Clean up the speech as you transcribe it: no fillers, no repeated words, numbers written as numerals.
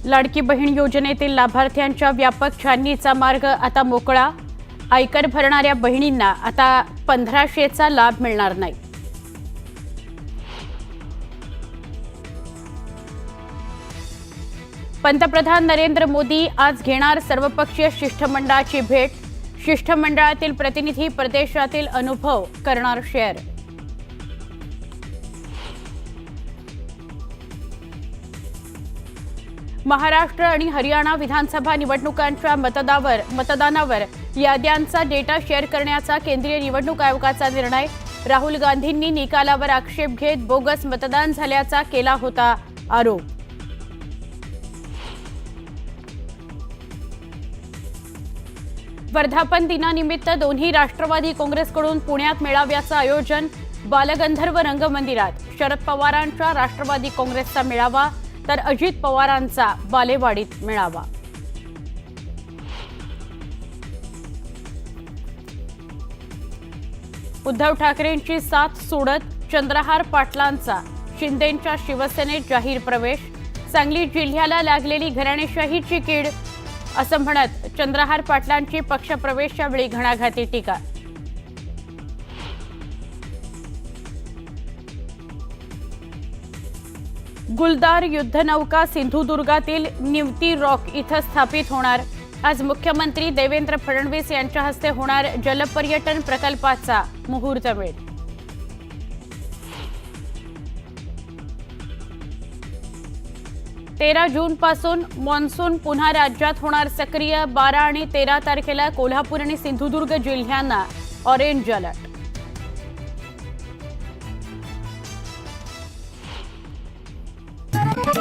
लाडकी बहीण योजनेतील लाभार्थ्यांच्या व्यापक छाननीचा मार्ग आता मोकळा। आयकर भरणाऱ्या बहिणींना आता 1500चा लाभ मिळणार नाही। पंतप्रधान नरेंद्र मोदी आज घेणार सर्वपक्षीय शिष्टमंडळाची भेट। शिष्टमंडळातील प्रतिनिधी प्रदेशातील अनुभव करणार शेअर। महाराष्ट्र आणि हरियाणा विधानसभा निवडणुकांच्या मतदानावर याद्यांचा डेटा शेअर करण्याचा केंद्रीय निवडणूक आयोगाचा निर्णय। राहुल गांधींनी निकालावर आक्षेप घेत बोगस मतदान झाल्याचा केला होता आरोप। वर्धापन दिनानिमित्त दोन्ही राष्ट्रवादी काँग्रेसकडून पुण्यात मेळाव्याचं आयोजन। बालगंधर्व रंगमंदिरात शरद पवारांच्या राष्ट्रवादी काँग्रेसचा मेळावा तर अजित पवारांचा बालेवाडीत मेळावा। उद्धव ठाकरेंची साथ सोडत चंद्रहार पाटलांचा शिंदेंच्या शिवसेनेत जाहीर प्रवेश। सांगली जिल्ह्याला लागलेली घराणेशाहीची कीड असं म्हणत चंद्रहार पाटलांची पक्षप्रवेशच्या वेळी घणाघाती टीका। गुलदार युद्धनौका सिंधुदुर्गातील निवती रॉक इथं स्थापित होणार। आज मुख्यमंत्री देवेंद्र फडणवीस यांच्या हस्ते होणार जलपर्यटन प्रकल्पाचा मुहूर्तमेढ। 13 जूनपासून मॉन्सून पुन्हा राज्यात होणार सक्रिय। 12 आणि 13 तारखेला कोल्हापूर आणि सिंधुदुर्ग जिल्ह्यांना ऑरेंज अलर्ट।